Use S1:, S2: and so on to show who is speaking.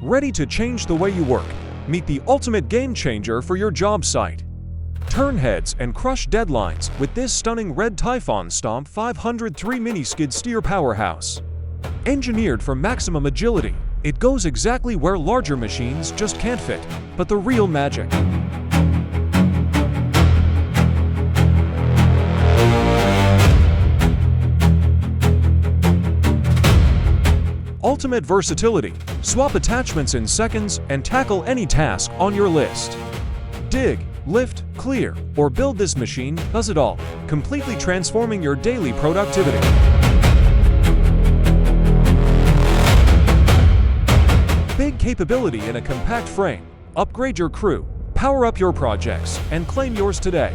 S1: Ready to change the way you work? Meet the ultimate game changer for your job site. Turn heads and crush deadlines with this stunning red TYPHON STOMP 503 mini skid steer powerhouse. Engineered for maximum agility, it goes exactly where larger machines just can't fit, but the real magic. Ultimate versatility. Swap attachments in seconds and tackle any task on your list. Dig, lift, clear, or build, this machine does it all, completely transforming your daily productivity. Big capability in a compact frame. Upgrade your crew, power up your projects, and claim yours today.